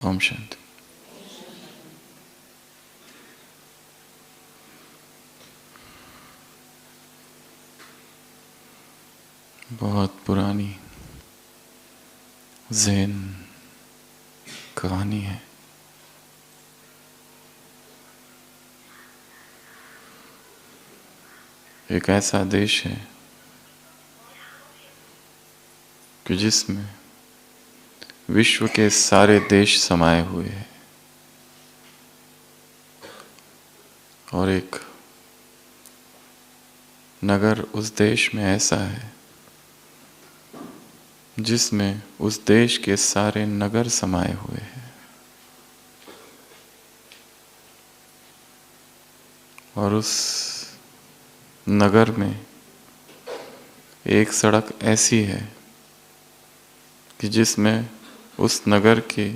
ओम शांति। बहुत पुरानी ज़ेन कहानी है। एक ऐसा देश है कि जिसमें विश्व के सारे देश समाये हुए हैं और एक नगर उस देश में ऐसा है जिसमें उस देश के सारे नगर समाये हुए हैं। और उस नगर में एक सड़क ऐसी है कि जिसमें उस नगर की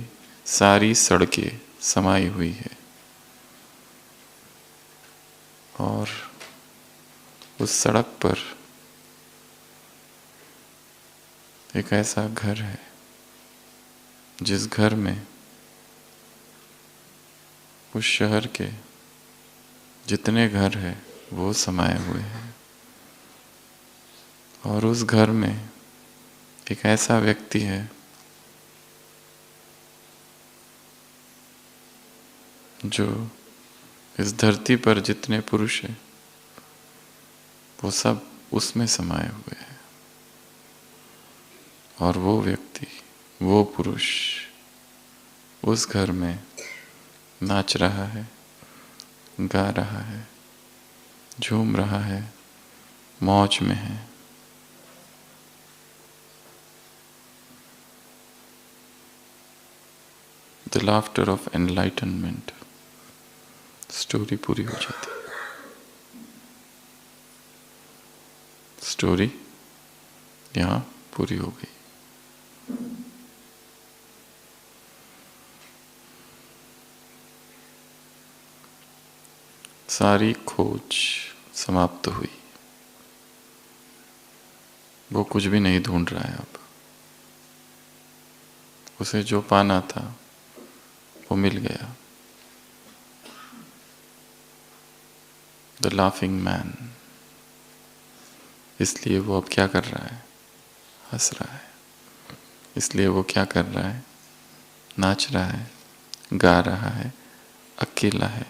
सारी सड़कें समाई हुई है। और उस सड़क पर एक ऐसा घर है जिस घर में उस शहर के जितने घर हैं वो समाये हुए हैं। और उस घर में एक ऐसा व्यक्ति है जो इस धरती पर जितने पुरुष हैं वो सब उसमें समाये हुए हैं। और वो व्यक्ति, वो पुरुष उस घर में नाच रहा है, गा रहा है, झूम रहा है, मौज में है। The laughter of enlightenment. Story पूरी हो जाती। स्टोरी यहाँ पूरी हो गई। सारी खोज समाप्त हुई। वो कुछ भी नहीं ढूंढ रहा है अब। उसे जो पाना था वो मिल गया। The laughing man. इसलिए वो अब क्या कर रहा है? हंस रहा है। इसलिए वो क्या कर रहा है? नाच रहा है, गा रहा है, अकेला है।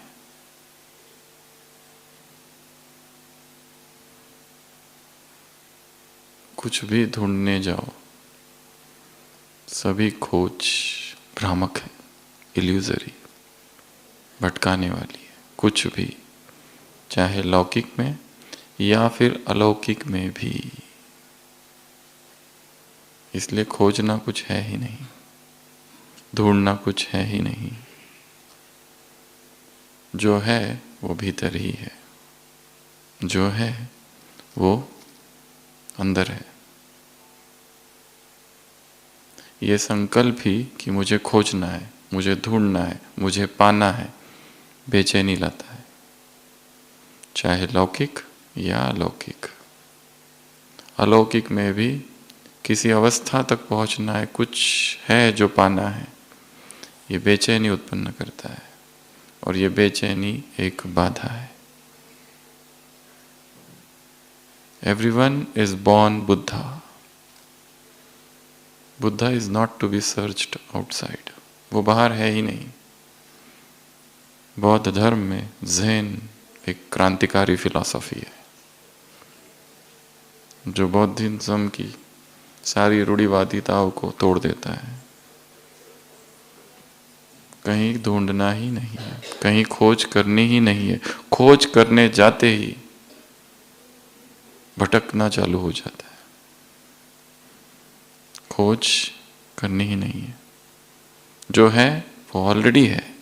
कुछ भी ढूंढने जाओ, सभी खोज भ्रामक है, इल्यूजरी, भटकाने वाली है। कुछ भी, चाहे लौकिक में या फिर अलौकिक में भी। इसलिए खोजना कुछ है ही नहीं, ढूंढना कुछ है ही नहीं। जो है वो भीतर ही है। जो है वो अंदर है। ये संकल्प ही कि मुझे खोजना है, मुझे ढूंढना है, मुझे पाना है, बेचैनी लाता है, चाहे लौकिक या अलौकिक। अलौकिक में भी किसी अवस्था तक पहुंचना है, कुछ है जो पाना है, ये बेचैनी उत्पन्न करता है। और ये बेचैनी एक बाधा है। Everyone is born Buddha. Buddha is not to be searched outside. वो बाहर है ही नहीं। बौद्ध धर्म में ज़ेन एक क्रांतिकारी फिलॉसफी है जो बौद्धिज्म की सारी रूढ़िवादिताओं को तोड़ देता है। कहीं ढूंढना ही नहीं है, कहीं खोज करनी ही नहीं है। खोज करने जाते ही भटकना चालू हो जाता है। खोज करनी ही नहीं है। जो है वो ऑलरेडी है।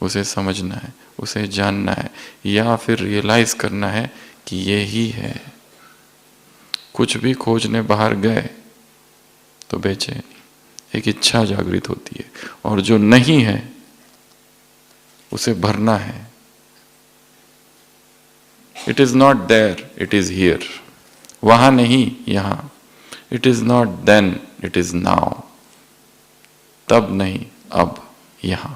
उसे समझना है, उसे जानना है, या फिर रियलाइज करना है कि ये ही है। कुछ भी खोजने बाहर गए तो बेचैनी, एक इच्छा जागृत होती है। और जो नहीं है उसे भरना है। It is not there, it is here. वहां नहीं, यहां। It is not then, it is now. तब नहीं, अब यहां।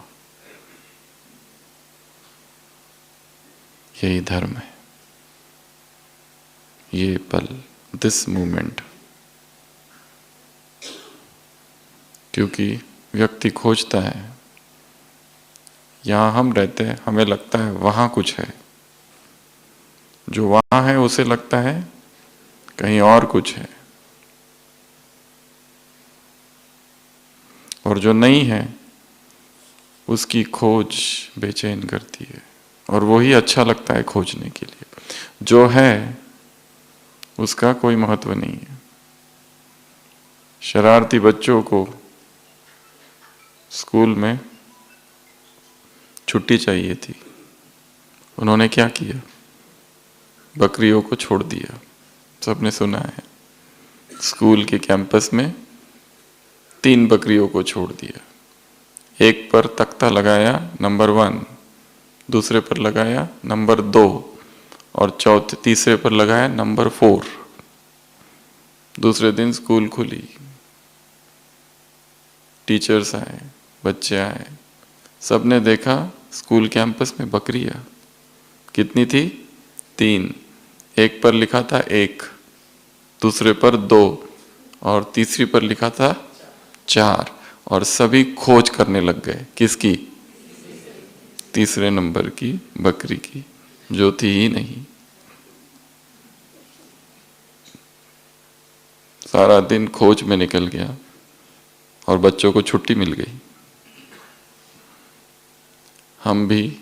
यही धर्म है, ये पल, दिस मोमेंट। क्योंकि व्यक्ति खोजता है, यहां हम रहते हैं, हमें लगता है वहां कुछ है, जो वहां है उसे लगता है कहीं और कुछ है, और जो नहीं है उसकी खोज बेचैन करती है, और वही अच्छा लगता है खोजने के लिए। जो है उसका कोई महत्व नहीं है। शरारती बच्चों को स्कूल में छुट्टी चाहिए थी, उन्होंने क्या किया? बकरियों को छोड़ दिया। सबने सुना है, स्कूल के कैंपस में 3 बकरियों को छोड़ दिया। एक पर तख्ता लगाया नंबर 1, दूसरे पर लगाया नंबर 2, और तीसरे पर लगाया नंबर 4। दूसरे दिन स्कूल खुली, टीचर्स आए, बच्चे आए, सबने देखा स्कूल कैंपस में बकरियां। कितनी थी? 3। एक पर लिखा था 1, दूसरे पर 2, और तीसरी पर लिखा था 4। और सभी खोज करने लग गए, किसकी? तीसरे नंबर की बकरी की, जो थी ही नहीं। सारा दिन खोज में निकल गया और बच्चों को छुट्टी मिल गई। हम भी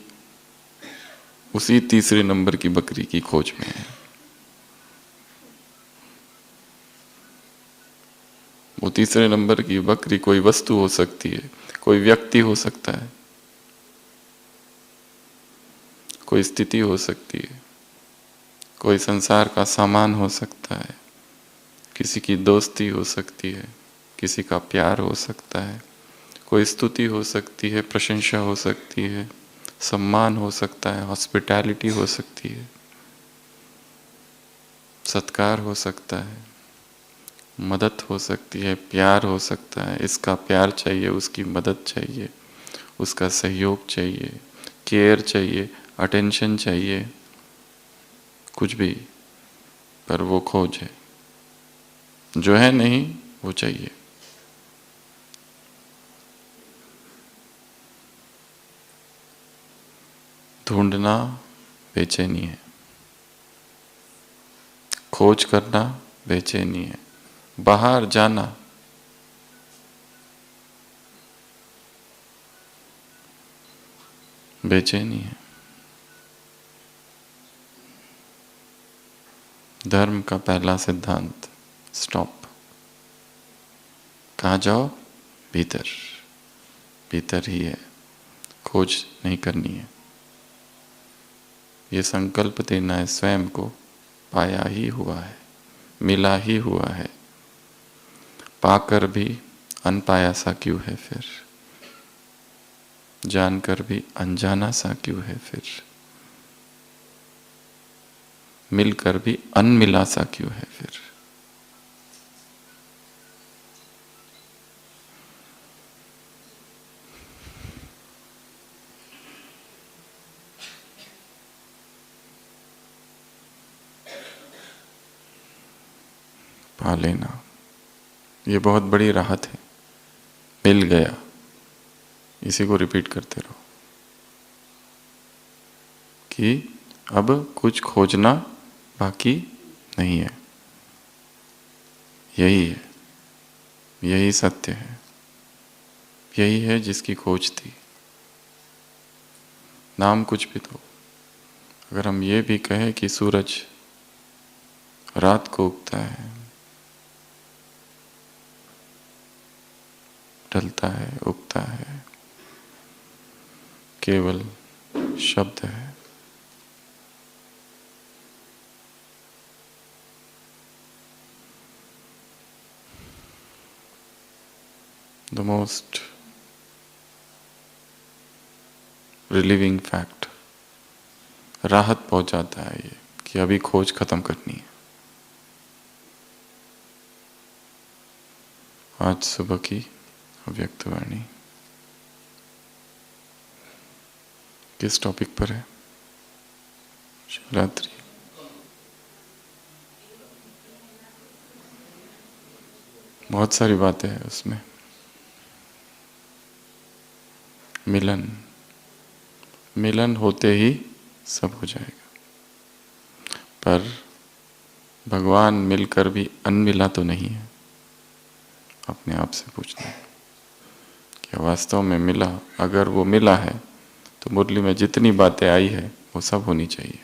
उसी तीसरे नंबर की बकरी की खोज में हैं। वो तीसरे नंबर की बकरी कोई वस्तु हो सकती है, कोई व्यक्ति हो सकता है, कोई स्थिति हो सकती है, कोई संसार का सामान हो सकता है, किसी की दोस्ती हो सकती है, किसी का प्यार हो सकता है, कोई स्तुति हो सकती है, प्रशंसा हो सकती है, सम्मान हो सकता है, हॉस्पिटैलिटी हो सकती है, सत्कार हो सकता है, मदद हो सकती है, प्यार हो सकता है। इसका प्यार चाहिए, उसकी मदद चाहिए, उसका सहयोग चाहिए, केयर चाहिए, अटेंशन चाहिए, कुछ भी, पर वो खोज है। जो है नहीं वो चाहिए। ढूंढना बेचैनी है, खोज करना बेचैनी है, बाहर जाना बेचैनी है। धर्म का पहला सिद्धांत, स्टॉप। कहाँ जाओ? भीतर। भीतर ही है, खोज नहीं करनी है। ये संकल्प देना है स्वयं को, पाया ही हुआ है, मिला ही हुआ है, पाकर भी अनपाया सा क्यों है फिर, जानकर भी अनजाना सा क्यों है फिर, मिलकर भी अनमिला सा क्यों है फिर। पा लेना, ये बहुत बड़ी राहत है। मिल गया, इसी को रिपीट करते रहो कि अब कुछ खोजना बाकी नहीं है। यही है, यही सत्य है, यही है जिसकी खोज थी। नाम कुछ भी दो। अगर हम ये भी कहें कि सूरज रात को उगता है, ढलता है, उगता है, केवल शब्द है। द मोस्ट रिलीविंग फैक्ट, राहत पहुंचाता है ये कि अभी खोज खत्म करनी है। आज सुबह की अव्यक्त वाणी। किस टॉपिक पर है? शिवरात्रि। बहुत सारी बातें हैं उसमें। मिलन, मिलन होते ही सब हो जाएगा। पर भगवान मिलकर भी अनमिला तो नहीं है। अपने आप से पूछना है क्या वास्तव में मिला? अगर वो मिला है तो मुरली में जितनी बातें आई है वो सब होनी चाहिए।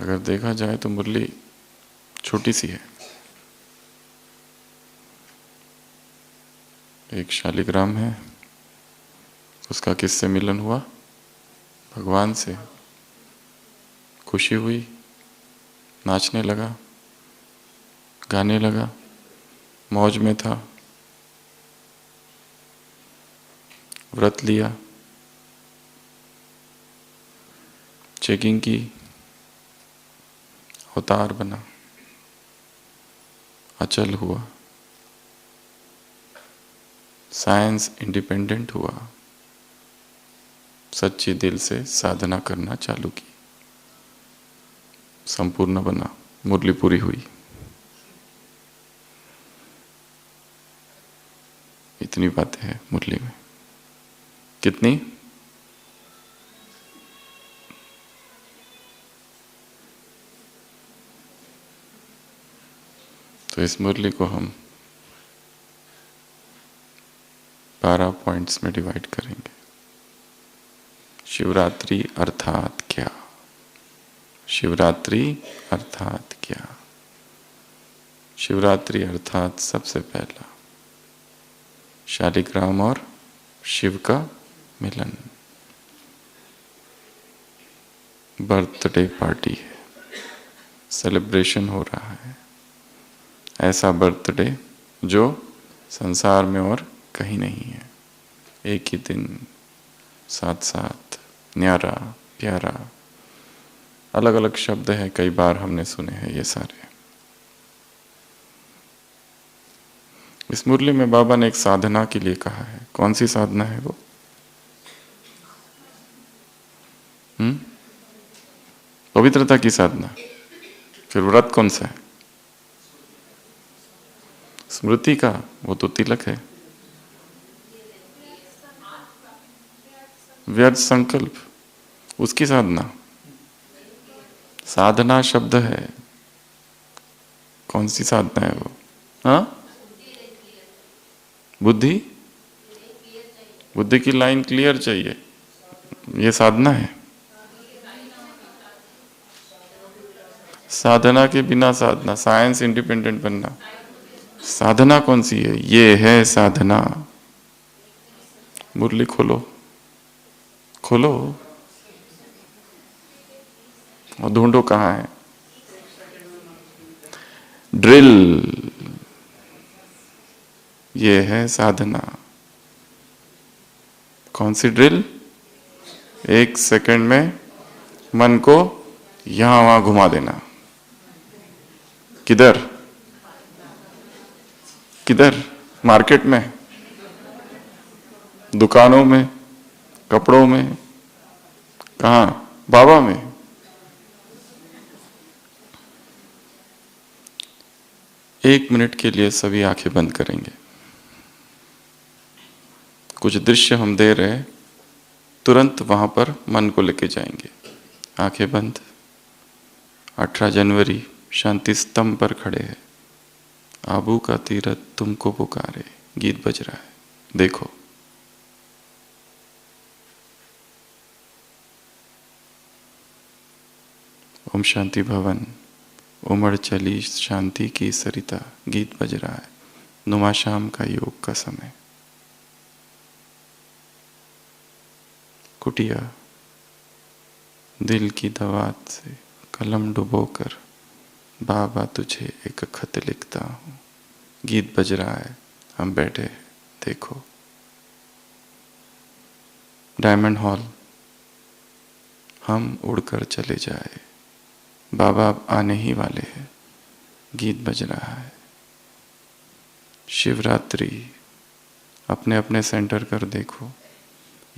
अगर देखा जाए तो मुरली छोटी सी है। एक शालिग्राम है, उसका किससे मिलन हुआ? भगवान से। खुशी हुई, नाचने लगा, गाने लगा, मौज में था, व्रत लिया, चेकिंग की, अवतार बना, अचल हुआ, साइंस इंडिपेंडेंट हुआ, सच्ची दिल से साधना करना चालू की, संपूर्ण बना, मुरली पूरी हुई। इतनी बातें हैं मुरली में। कितनी? तो इस मुरली को हम 12 पॉइंट्स में डिवाइड करेंगे। शिवरात्रि अर्थात क्या? शिवरात्रि अर्थात क्या? शिवरात्रि अर्थात सबसे पहला शालिग्राम और शिव का मिलन। बर्थडे पार्टी है, सेलिब्रेशन हो रहा है। ऐसा बर्थडे जो संसार में और कहीं नहीं है। एक ही दिन, साथ साथ, न्यारा, प्यारा। अलग अलग शब्द हैं, कई बार हमने सुने हैं ये सारे। इस मुरली में बाबा ने एक साधना के लिए कहा है। कौन सी साधना है वो? पवित्रता की साधना। फिर व्रत कौन सा है? स्मृति का, वो तो तिलक है। व्यर्थ संकल्प, उसकी साधना। साधना शब्द है, कौन सी साधना है वो? हाँ, बुद्धि। बुद्धि की लाइन क्लियर चाहिए, ये साधना है। साधना के बिना साधना, साइंस इंडिपेंडेंट बनना। साधना कौन सी है? ये है साधना। मुरली खोलो, खोलो और ढूंढो कहाँ है। ड्रिल, ये है साधना। कौन सी ड्रिल? 1 सेकंड में मन को यहां वहां घुमा देना। किधर? किधर? मार्केट में, दुकानों में, कपड़ों में, कहाँ? बाबा में। एक मिनट के लिए सभी आंखें बंद करेंगे। कुछ दृश्य हम दे रहे हैं, तुरंत वहां पर मन को लेके जाएंगे। आंखें बंद। 18 जनवरी शांति स्तंभ पर खड़े हैं। आबू का तीरथ तुमको पुकारे, गीत बज रहा है, देखो। ओम शांति भवन, उमड़ चली शांति की सरिता, गीत बज रहा है। नुमा शाम का योग का समय। कुटिया, दिल की दवात से कलम डुबोकर बाबा तुझे एक खत लिखता हूँ, गीत बज रहा है। हम बैठे हैं, देखो। डायमंड हॉल, हम उड़कर चले जाए, बाबा अब आने ही वाले हैं, गीत बज रहा है। शिवरात्रि अपने अपने सेंटर कर देखो,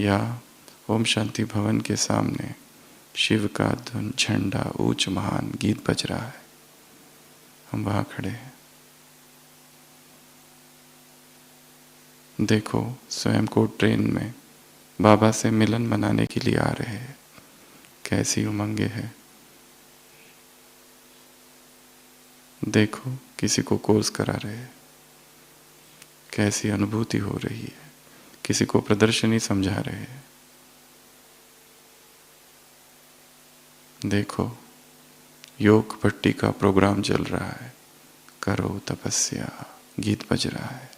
या ओम शांति भवन के सामने शिव का धुन झंडा ऊंच महान गीत बज रहा है, हम वहां खड़े हैं। देखो स्वयं को ट्रेन में बाबा से मिलन मनाने के लिए आ रहे हैं, कैसी उमंगे है। देखो किसी को कोर्स करा रहे हैं, कैसी अनुभूति हो रही है। किसी को प्रदर्शनी समझा रहे हैं। देखो योग भट्टी का प्रोग्राम चल रहा है, करो तपस्या गीत बज रहा है।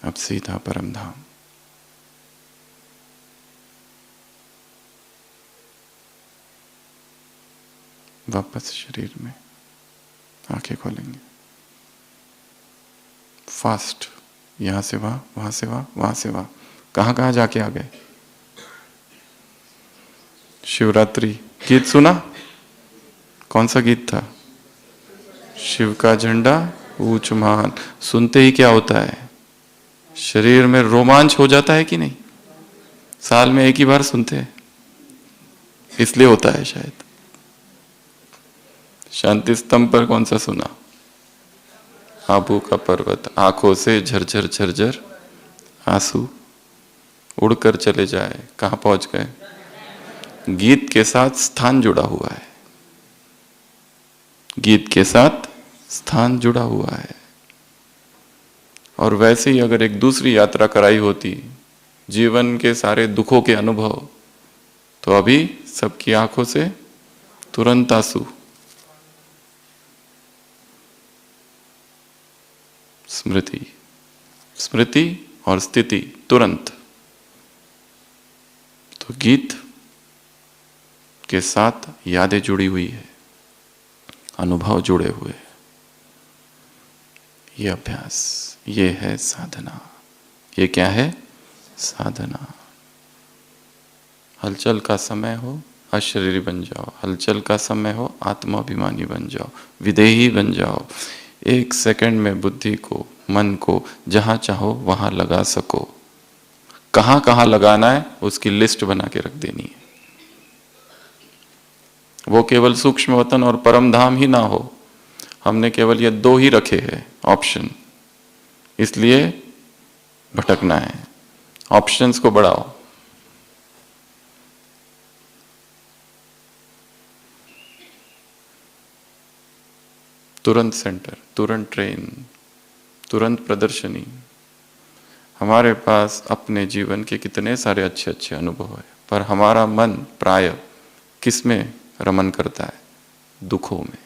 अब सीधा परम धाम। वापस शरीर में आंखें खोलेंगे। फास्ट, यहां से वहां, वहां से वहां, वहां से वहां, कहां कहां जाके आ गए। शिवरात्रि गीत सुना? कौन सा गीत था? शिव का झंडा ऊंच महान। सुनते ही क्या होता है? शरीर में रोमांच हो जाता है कि नहीं? साल में एक ही बार सुनते हैं, इसलिए होता है शायद। शांति स्तंभ पर कौन सा सुना? आबू का पर्वत। आंखों से झरझर झरझर आंसू उड़कर चले जाए, कहां पहुंच गए? गीत के साथ स्थान जुड़ा हुआ है, गीत के साथ स्थान जुड़ा हुआ है। और वैसे ही अगर एक दूसरी यात्रा कराई होती, जीवन के सारे दुखों के अनुभव, तो अभी सबकी आंखों से तुरंत आंसू। स्मृति, स्मृति और स्थिति तुरंत। तो गीत के साथ यादें जुड़ी हुई है, अनुभव जुड़े हुए हैं। ये अभ्यास, ये है साधना। ये क्या है? साधना। हलचल का समय हो अशरीरी बन जाओ, हलचल का समय हो आत्माभिमानी बन जाओ, विदेही बन जाओ। एक सेकंड में बुद्धि को, मन को जहां चाहो वहां लगा सको। कहां कहां लगाना है उसकी लिस्ट बना के रख देनी है। वो केवल सूक्ष्म वतन और परम धाम ही ना हो, हमने केवल ये दो ही रखे हैं ऑप्शन, इसलिए भटकना है। ऑप्शंस को बढ़ाओ। तुरंत सेंटर, तुरंत ट्रेन, तुरंत प्रदर्शनी। हमारे पास अपने जीवन के कितने सारे अच्छे अच्छे अनुभव है, पर हमारा मन प्राय किस में रमन करता है? दुखों में,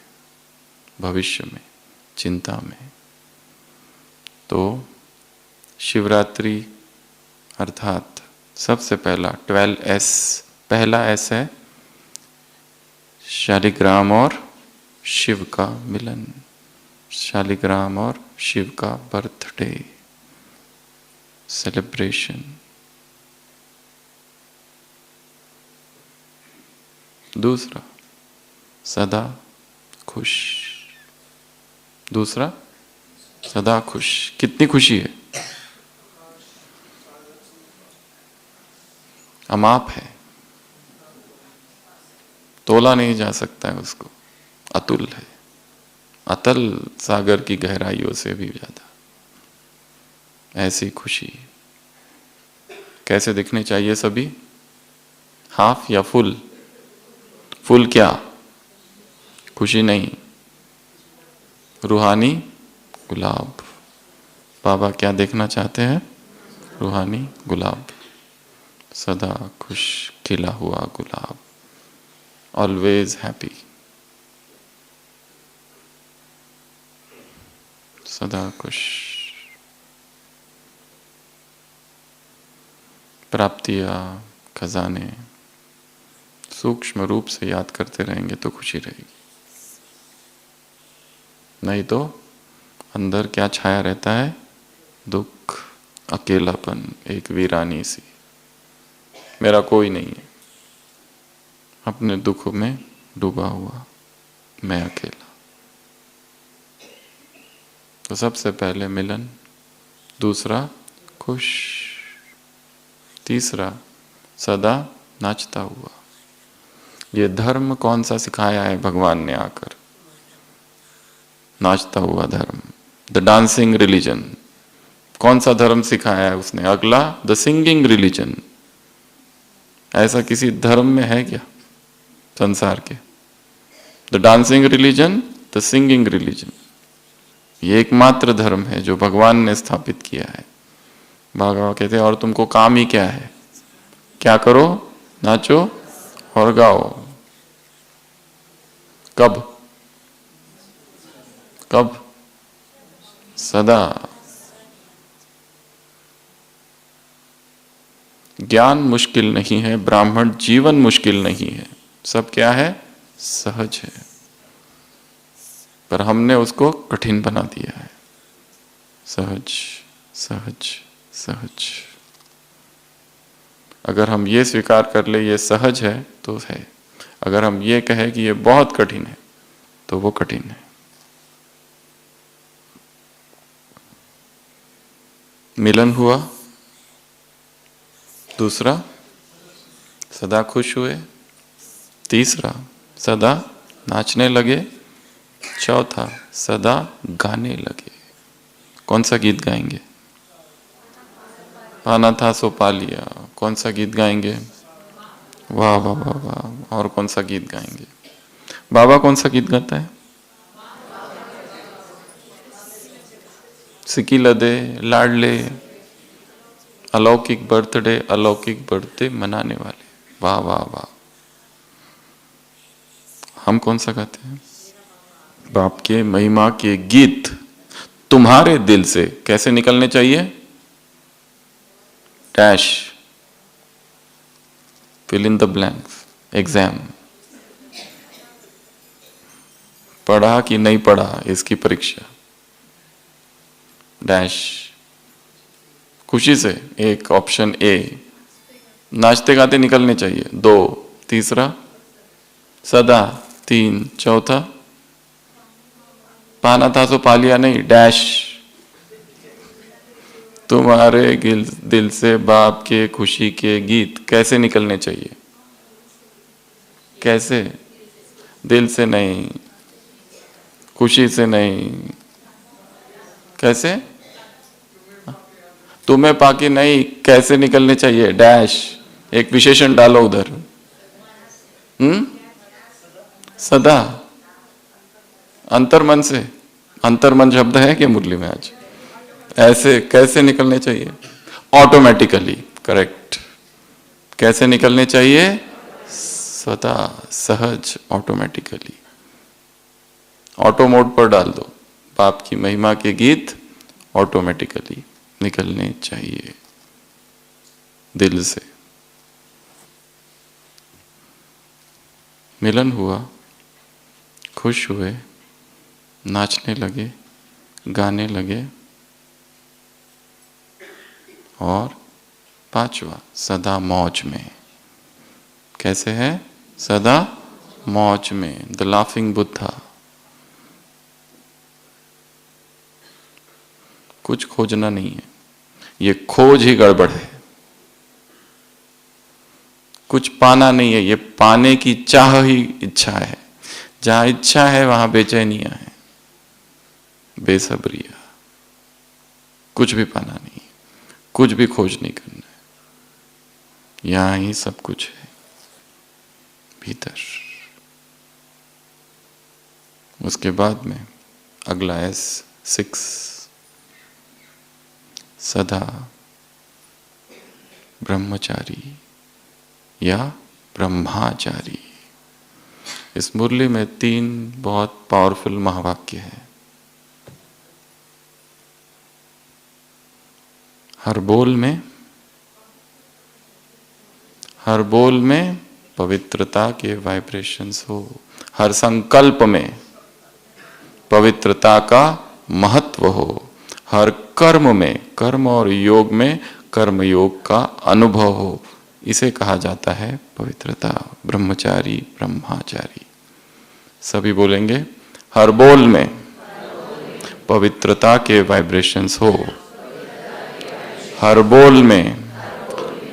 भविष्य में, चिंता में। तो शिवरात्रि अर्थात सबसे पहला 12S, पहला S है शालिग्राम और शिव का मिलन, शालिग्राम और शिव का बर्थडे सेलिब्रेशन। दूसरा सदा खुश, दूसरा सदा खुश। कितनी खुशी है? अमाप है, तोला नहीं जा सकता है उसको, अतुल है, अतल सागर की गहराइयों से भी ज्यादा। ऐसी खुशी कैसे दिखने चाहिए सभी? हाफ या फुल? फुल क्या? खुशी नहीं, रूहानी गुलाब। बाबा क्या देखना चाहते हैं? रूहानी गुलाब, सदा खुश खिला हुआ गुलाब, ऑलवेज हैप्पी, सदा खुश। प्राप्तियां, खजाने सूक्ष्म रूप से याद करते रहेंगे तो खुशी रहेगी। नहीं तो अंदर क्या छाया रहता है? दुख, अकेलापन, एक वीरानी सी, मेरा कोई नहीं है। अपने दुख में डूबा हुआ, मैं अकेला। तो सबसे पहले मिलन, दूसरा खुश, तीसरा सदा नाचता हुआ। ये धर्म कौन सा सिखाया है भगवान ने आकर? नाचता हुआ धर्म, द डांसिंग रिलीजन। कौन सा धर्म सिखाया है उसने? अगला, द सिंगिंग रिलीजन। ऐसा किसी धर्म में है क्या संसार के? The dancing religion, the singing religion, ये एकमात्र धर्म है जो भगवान ने स्थापित किया है। भगवान कहते हैं और तुमको काम ही क्या है? क्या करो? नाचो और गाओ। कब? कब? सदा। ज्ञान मुश्किल नहीं है, ब्राह्मण जीवन मुश्किल नहीं है, सब क्या है? सहज है। पर हमने उसको कठिन बना दिया है। सहज सहज सहज। अगर हम ये स्वीकार कर ले ये सहज है तो है, अगर हम ये कहें कि ये बहुत कठिन है तो वो कठिन है। मिलन हुआ, दूसरा सदा खुश हुए, तीसरा सदा नाचने लगे, चौथा सदा गाने लगे। कौन सा गीत गाएंगे? पाना था सो पा लिया। कौन सा गीत गाएंगे? वाह वाह वाह वाह। और कौन सा गीत गाएंगे? बाबा कौन सा गीत गाता है? सिकी लदे लाडले, अलौकिक बर्थडे मनाने वाले। वाह वाह वाह। हम कौन सा गाते हैं? बाप के महिमा के गीत तुम्हारे दिल से कैसे निकलने चाहिए? Dash, fill in the blanks, exam. पढ़ा कि नहीं पढ़ा इसकी परीक्षा। डैश, खुशी से एक, ऑप्शन ए। नाचते गाते निकलने चाहिए, 2, तीसरा सदा, 3, चौथा पाना था सो पा लिया नहीं, डैश। तुम्हारे दिल से बाप के खुशी के गीत कैसे निकलने चाहिए? कैसे? दिल से नहीं, खुशी से नहीं, कैसे? तुम्हें पाके नहीं, कैसे निकलने चाहिए? डैश, एक विशेषण डालो उधर। सदा, अंतर्मन से। अंतर्मन शब्द है क्या मुरली में आज? ऐसे कैसे निकलने चाहिए? Automatically, correct. कैसे निकलने चाहिए? सदा, सहज, ऑटोमेटिकली। ऑटो मोड पर डाल दो, बाप की महिमा के गीत ऑटोमेटिकली निकलने चाहिए दिल से। मिलन हुआ, खुश हुए, नाचने लगे, गाने लगे, और पांचवा सदा मौज में। कैसे है? सदा मौज में, द लाफिंग बुद्धा। कुछ खोजना नहीं है, ये खोज ही गड़बड़ है। कुछ पाना नहीं है, ये पाने की चाह ही इच्छा है। जहां इच्छा है वहां बेचैनियां है, बेसब्रिया। कुछ भी पाना नहीं, कुछ भी खोज नहीं करना है, यहां ही सब कुछ है भीतर। उसके बाद में अगला S6, सदा ब्रह्मचारी या ब्रह्माचारी। इस मुरली में 3 बहुत पावरफुल महावाक्य है। हर बोल में पवित्रता के वाइब्रेशंस हो, हर संकल्प में पवित्रता का महत्व हो, हर कर्म में, कर्म और योग में कर्म योग का अनुभव हो। इसे कहा जाता है पवित्रता। ब्रह्मचारी, ब्रह्माचारी। सभी बोलेंगे, हर बोल में पवित्रता के वाइब्रेशंस हो। हर बोल में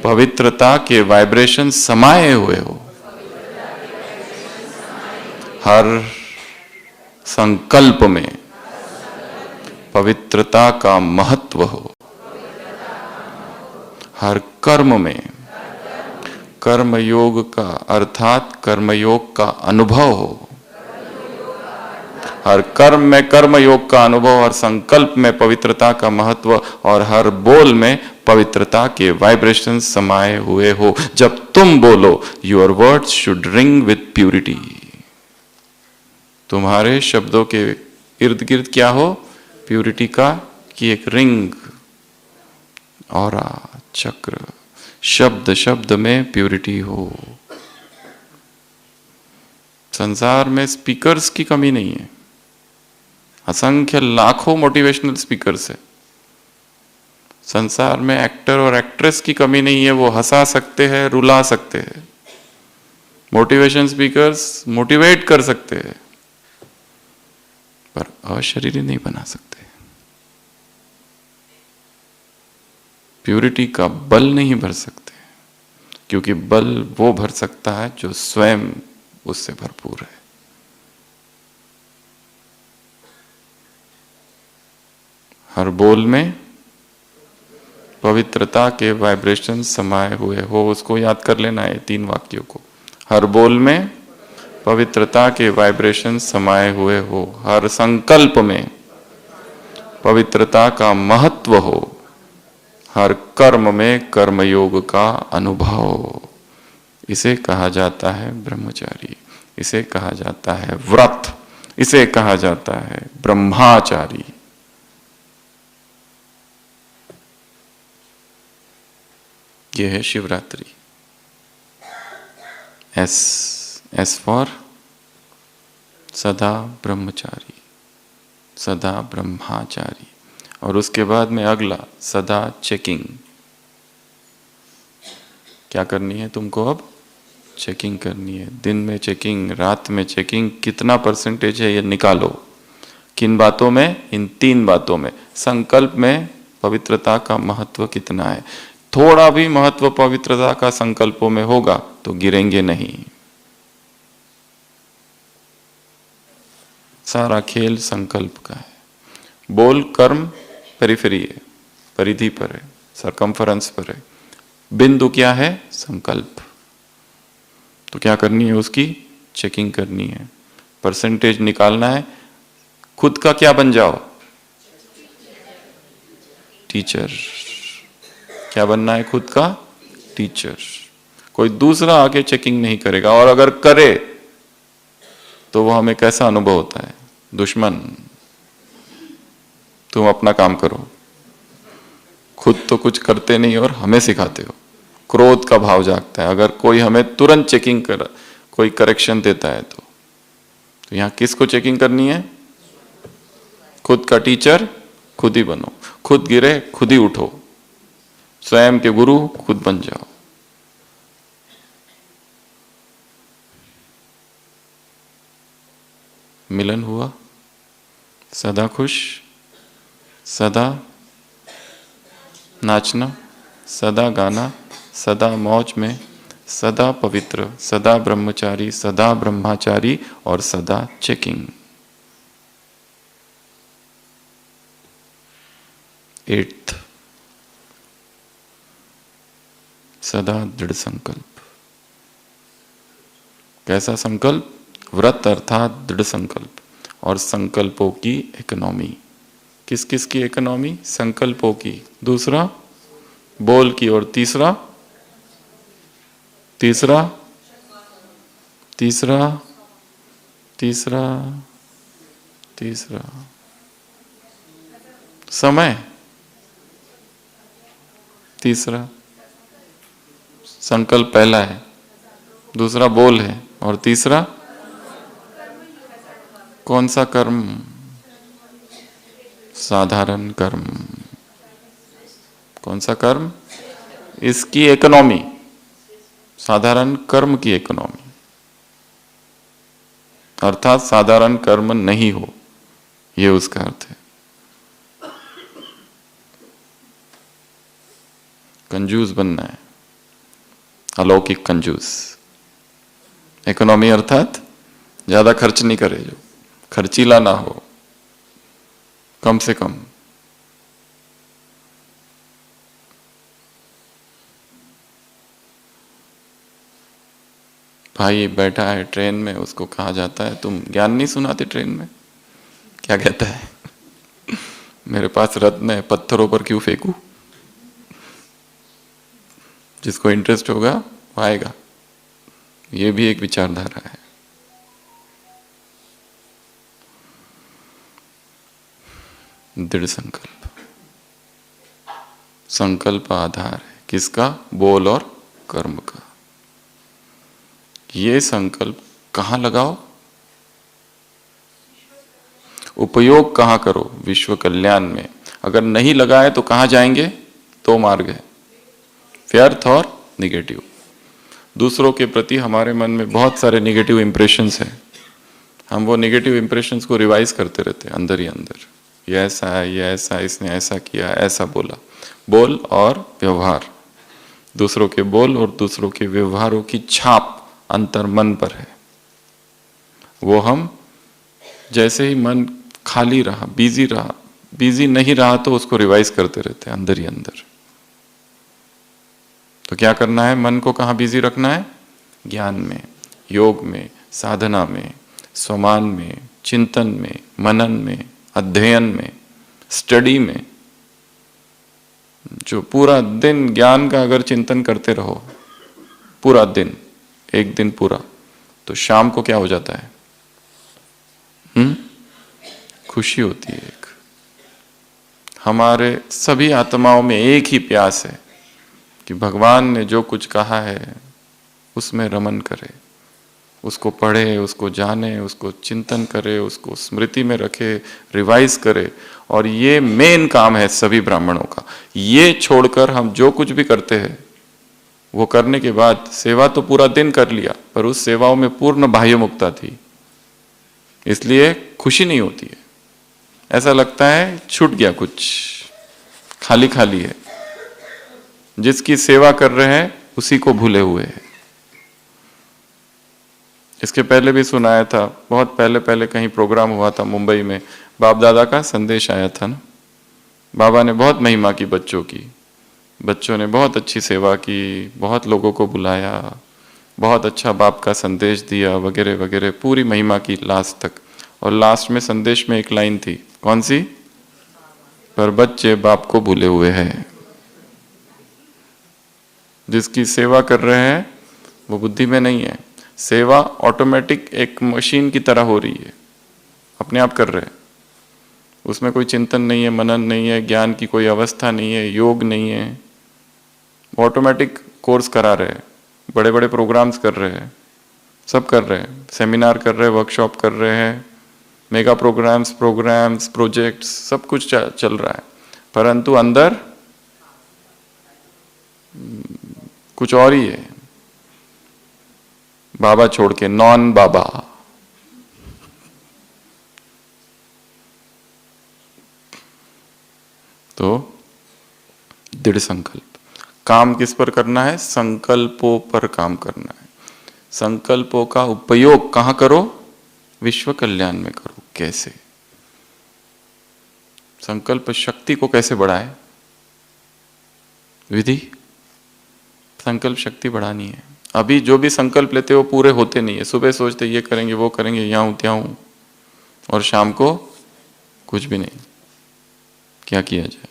पवित्रता के वाइब्रेशन समाये हुए हो। हर संकल्प में पवित्रता का महत्व हो। हर कर्म में कर्मयोग का अर्थात कर्मयोग का अनुभव हो। हर कर्म में कर्मयोग का अनुभव, हर संकल्प में पवित्रता का महत्व और हर बोल में पवित्रता के वाइब्रेशन समाये हुए हो। जब तुम बोलो, your words should ring with purity. तुम्हारे शब्दों के इर्द गिर्द क्या हो? प्यूरिटी का की एक रिंग, ऑरा, चक्र, शब्द शब्द में प्यूरिटी हो। संसार में स्पीकर्स की कमी नहीं है। असंख्य लाखों मोटिवेशनल स्पीकर्स है। संसार में एक्टर और एक्ट्रेस की कमी नहीं है, वो हंसा सकते हैं, रुला सकते हैं। मोटिवेशन स्पीकर्स मोटिवेट कर सकते हैं, पर अशरीरी नहीं बना सकते। प्यूरिटी का बल नहीं भर सकते, क्योंकि बल वो भर सकता है जो स्वयं उससे भरपूर है। हर बोल में पवित्रता के वाइब्रेशन समाये हुए हो। उसको याद कर लेना है, 3 वाक्यों को। हर बोल में पवित्रता के वाइब्रेशन समाये हुए हो। हर संकल्प में पवित्रता का महत्व हो। हर कर्म में कर्मयोग का अनुभव। इसे कहा जाता है ब्रह्मचारी। इसे कहा जाता है व्रत। इसे कहा जाता है ब्रह्माचारी। यह है शिवरात्रि। एस फॉर सदा ब्रह्मचारी, सदा ब्रह्माचारी। और उसके बाद में अगला, सदा चेकिंग। क्या करनी है तुमको अब? चेकिंग करनी है। दिन में चेकिंग, रात में चेकिंग, कितना परसेंटेज है ये निकालो। किन बातों में? इन 3 बातों में। संकल्प में पवित्रता का महत्व कितना है। थोड़ा भी महत्व पवित्रता का संकल्पों में होगा तो गिरेंगे नहीं। सारा खेल संकल्प का है। बोल कर्म पेरिफेरी है, परिधि पर है, सरकमफरेंस पर है। बिंदु क्या है? संकल्प। तो क्या करनी है? उसकी चेकिंग करनी है, परसेंटेज निकालना है। खुद का क्या बन जाओ? टीचर। क्या बनना है? खुद का टीचर। कोई दूसरा आके चेकिंग नहीं करेगा, और अगर करे तो वो हमें कैसा अनुभव होता है? दुश्मन। तुम अपना काम करो, खुद तो कुछ करते नहीं और हमें सिखाते हो। क्रोध का भाव जागता है अगर कोई हमें तुरंत चेकिंग कर, कोई करेक्शन देता है तो यहां किसको चेकिंग करनी है? खुद का टीचर खुद ही बनो। खुद गिरे खुद ही उठो। स्वयं के गुरु खुद बन जाओ। मिलन हुआ, सदा खुश, सदा नाचना, सदा गाना, सदा मौज में, सदा पवित्र, सदा ब्रह्मचारी, सदा ब्रह्माचारी और सदा चेकिंग। 8th, सदा दृढ़ संकल्प। कैसा संकल्प? व्रत अर्थात दृढ़ संकल्प। और संकल्पों की इकोनॉमी। किस किस की इकोनॉमी? संकल्पों की। दूसरा बोल की। और तीसरा तीसरा तीसरा तीसरा तीसरा समय। तीसरा संकल्प पहला है, दूसरा बोल है, और तीसरा कौन सा कर्म? साधारण कर्म। कौन सा कर्म? इसकी इकोनॉमी। साधारण कर्म की इकोनॉमी, अर्थात साधारण कर्म नहीं हो, यह उसका अर्थ है। कंजूस बनना है, अलौकिक कंजूस। इकोनॉमी अर्थात ज्यादा खर्च नहीं करे, जो खर्चीला ना हो, कम से कम। भाई बैठा है ट्रेन में, उसको कहा जाता है तुम ज्ञान नहीं सुनाते ट्रेन में? क्या कहता है? मेरे पास रत्न है, पत्थरों पर क्यों फेंकू? जिसको इंटरेस्ट होगा वो आएगा। ये भी एक विचारधारा है। दृढ़ संकल्प, संकल्प आधार है किसका? बोल और कर्म का। ये संकल्प कहां लगाओ? उपयोग कहां करो? विश्व कल्याण में। अगर नहीं लगाए तो कहां जाएंगे? दो मार्ग है, व्यर्थ और निगेटिव। दूसरों के प्रति हमारे मन में बहुत सारे निगेटिव इंप्रेशंस हैं। हम वो निगेटिव इंप्रेशंस को रिवाइज करते रहते हैं अंदर ही अंदर। ये ऐसा है, ये ऐसा, इसने ऐसा किया, ऐसा बोला। बोल और व्यवहार, दूसरों के बोल और दूसरों के व्यवहारों की छाप अंतर मन पर है। वो हम जैसे ही मन खाली रहा, बिजी नहीं रहा तो उसको रिवाइज करते रहते हैं अंदर ही अंदर। तो क्या करना है? मन को कहाँ बिजी रखना है? ज्ञान में, योग में, साधना में, स्वमान में, चिंतन में, मनन में, अध्ययन में, स्टडी में। जो पूरा दिन ज्ञान का अगर चिंतन करते रहो, पूरा दिन, एक दिन पूरा, तो शाम को क्या हो जाता है? खुशी होती है। एक हमारे सभी आत्माओं में एक ही प्यास है कि भगवान ने जो कुछ कहा है उसमें रमन करे, उसको पढ़े, उसको जाने, उसको चिंतन करे, उसको स्मृति में रखे, रिवाइज करे। और ये मेन काम है सभी ब्राह्मणों का। ये छोड़कर हम जो कुछ भी करते हैं वो करने के बाद सेवा तो पूरा दिन कर लिया, पर उस सेवाओं में पूर्ण बाह्य मुक्ता थी, इसलिए खुशी नहीं होती है। ऐसा लगता है छूट गया कुछ, खाली खाली है। जिसकी सेवा कर रहे हैं उसी को भूले हुए हैं। इसके पहले भी सुनाया था, बहुत पहले पहले कहीं प्रोग्राम हुआ था मुंबई में, बाप दादा का संदेश आया था ना। बाबा ने बहुत महिमा की बच्चों की, बच्चों ने बहुत अच्छी सेवा की, बहुत लोगों को बुलाया, बहुत अच्छा बाप का संदेश दिया वगैरह वगैरह, पूरी महिमा की लास्ट तक। और लास्ट में संदेश में एक लाइन थी, कौन सी? पर बच्चे बाप को भूले हुए हैं। जिसकी सेवा कर रहे हैं वो बुद्धि में नहीं है। सेवा ऑटोमेटिक एक मशीन की तरह हो रही है, अपने आप कर रहे हैं। उसमें कोई चिंतन नहीं है, मनन नहीं है, ज्ञान की कोई अवस्था नहीं है, योग नहीं है। ऑटोमेटिक कोर्स करा रहे हैं, बड़े बड़े प्रोग्राम्स कर रहे हैं, सब कर रहे हैं, सेमिनार कर रहे हैं, वर्कशॉप कर रहे हैं, मेगा प्रोग्राम्स, प्रोजेक्ट्स, सब कुछ चल रहा है। परंतु अंदर कुछ और ही है। बाबा छोड़ के नॉन बाबा। तो दृढ़ संकल्प। काम किस पर करना है? संकल्पों पर काम करना है। संकल्पों का उपयोग कहां करो? विश्व कल्याण में करो। कैसे? संकल्प शक्ति को कैसे बढ़ाए? विधि। संकल्प शक्ति बढ़ानी है। अभी जो भी संकल्प लेते हो पूरे होते नहीं है। सुबह सोचते ये करेंगे, वो करेंगे, यहाँ हूं त्यां हूं, और शाम को कुछ भी नहीं। क्या किया जाए?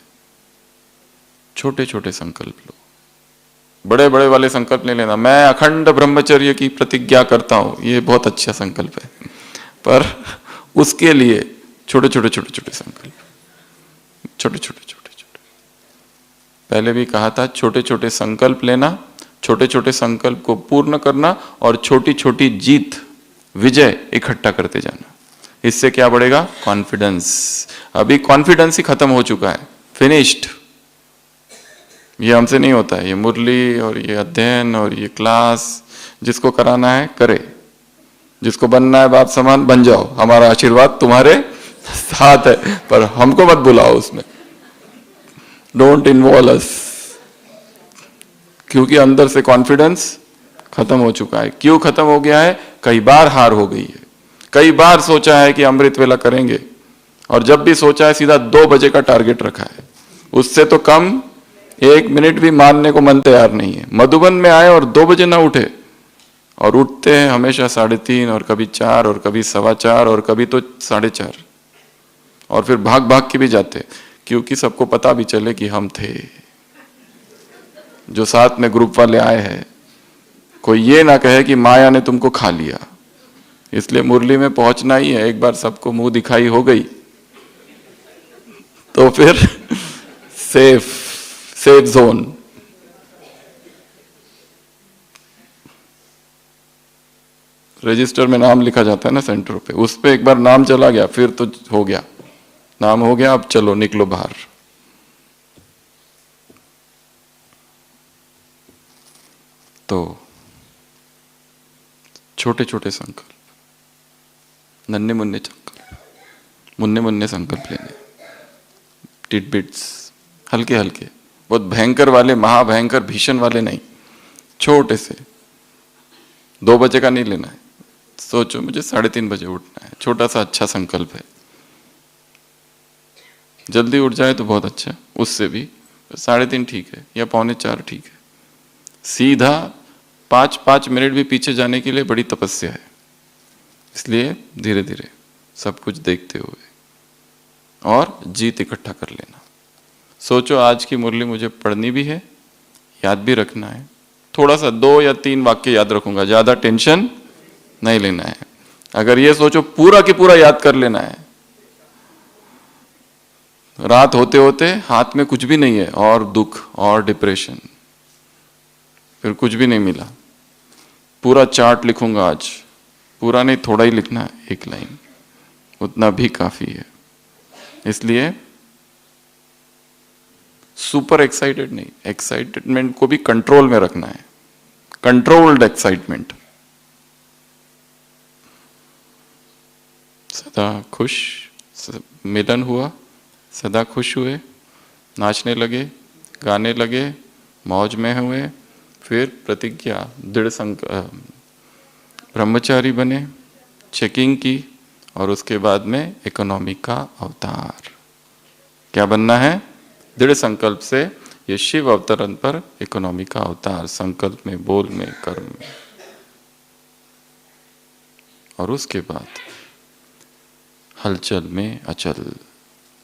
छोटे छोटे संकल्प लो, बड़े बड़े वाले संकल्प नहीं लेना। मैं अखंड ब्रह्मचर्य की प्रतिज्ञा करता हूं, ये बहुत अच्छा संकल्प है, पर उसके लिए छोटे छोटे छोटे छोटे संकल्प, छोटे छोटे छोटे छोटे। पहले भी कहा था, छोटे छोटे संकल्प लेना, छोटे छोटे संकल्प को पूर्ण करना, और छोटी छोटी जीत, विजय इकट्ठा करते जाना। इससे क्या बढ़ेगा? कॉन्फिडेंस। अभी कॉन्फिडेंस ही खत्म हो चुका है, फिनिश्ड। ये हमसे नहीं होता है। ये मुरली और ये अध्ययन और ये क्लास जिसको कराना है करे, जिसको बनना है बाप समान बन जाओ, हमारा आशीर्वाद तुम्हारे साथ है, पर हमको मत बुलाओ उसमें, डोंट इन्वॉल्व अस। क्योंकि अंदर से कॉन्फिडेंस खत्म हो चुका है। क्यों खत्म हो गया है? कई बार हार हो गई है, कई बार सोचा है कि अमृत वेला करेंगे, और जब भी सोचा है सीधा 2 बजे का टारगेट रखा है, उससे तो कम 1 मिनट भी मानने को मन तैयार नहीं है। मधुबन में आए और 2 बजे ना उठे, और उठते हैं हमेशा 3:30 और कभी 4 और कभी 4:15 और कभी तो 4:30, और फिर भाग भाग के भी जाते, क्योंकि सबको पता भी चले कि हम थे, जो साथ में ग्रुप वाले आए हैं। कोई ये ना कहे कि माया ने तुमको खा लिया। इसलिए मुरली में पहुंचना ही है। एक बार सबको मुंह दिखाई हो गई तो फिर सेफ जोन। रजिस्टर में नाम लिखा जाता है ना सेंटर पे, उस पे एक बार नाम चला गया फिर तो हो गया, नाम हो गया, अब चलो निकलो बाहर। तो छोटे छोटे संकल्प, नन्हे मुन्ने संकल्प, मुन्ने मुन्ने संकल्प लेने, टिडबिट्स, हल्के हल्के, बहुत भयंकर वाले, महाभयंकर भीषण वाले नहीं, छोटे से। 2 बजे का नहीं लेना है। सोचो मुझे 3:30 बजे उठना है, छोटा सा अच्छा संकल्प है। जल्दी उठ जाए तो बहुत अच्छा, उससे भी 3:30 ठीक है, या 3:45 ठीक है। सीधा 5-5 मिनट भी पीछे जाने के लिए बड़ी तपस्या है। इसलिए धीरे धीरे सब कुछ देखते हुए और जीत इकट्ठा कर लेना। सोचो आज की मुरली मुझे पढ़नी भी है, याद भी रखना है। थोड़ा सा 2 या 3 वाक्य याद रखूंगा, ज्यादा टेंशन नहीं लेना है। अगर ये सोचो पूरा की पूरा याद कर लेना है, रात होते होते हाथ में कुछ भी नहीं है और दुख और डिप्रेशन, फिर कुछ भी नहीं मिला। पूरा चार्ट लिखूंगा आज, पूरा नहीं थोड़ा ही लिखना है, 1 लाइन, उतना भी काफी है। इसलिए सुपर एक्साइटेड नहीं, एक्साइटमेंट को भी कंट्रोल में रखना है, कंट्रोल्ड एक्साइटमेंट। सदा खुश, मिलन हुआ, सदा खुश हुए, नाचने लगे, गाने लगे, मौज में हुए, फिर प्रतिज्ञा, दृढ़ संकल्प, ब्रह्मचारी बने, चेकिंग की, और उसके बाद में इकोनॉमी का अवतार। क्या बनना है? दृढ़ संकल्प से ये शिव अवतरण पर इकोनॉमी का अवतार, संकल्प में, बोल में, कर्म में। और उसके बाद हलचल में अचल।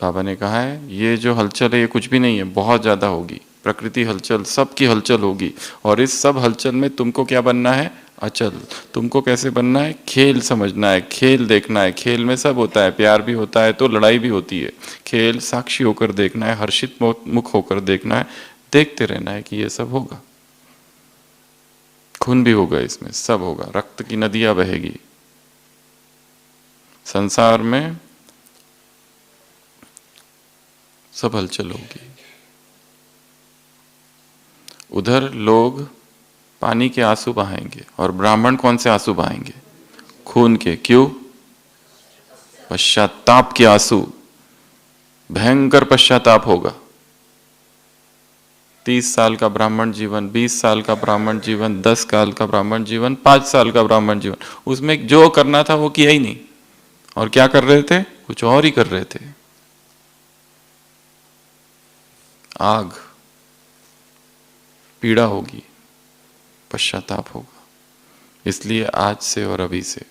बाबा ने कहा है ये जो हलचल है ये कुछ भी नहीं है, बहुत ज्यादा होगी। प्रकृति हलचल, सबकी हलचल होगी, और इस सब हलचल में तुमको क्या बनना है? अचल। तुमको कैसे बनना है? खेल समझना है, खेल देखना है। खेल में सब होता है, प्यार भी होता है तो लड़ाई भी होती है। खेल साक्षी होकर देखना है, हर्षित मुख होकर देखना है, देखते रहना है कि ये सब होगा। खून भी होगा इसमें, सब होगा, रक्त की नदियां बहेगी संसार में, सब हलचल होगी। उधर लोग पानी के आंसू बहाएंगे, और ब्राह्मण कौन से आंसू बहाएंगे? खून के। क्यों? पश्चाताप के आंसू। भयंकर पश्चाताप होगा। 30 साल का ब्राह्मण जीवन, 20 साल का ब्राह्मण जीवन, 10 साल का ब्राह्मण जीवन, 5 साल का ब्राह्मण जीवन, उसमें जो करना था वो किया ही नहीं। और क्या कर रहे थे? कुछ और ही कर रहे थे। आग, पीड़ा होगी, पश्चाताप होगा। इसलिए आज से और अभी से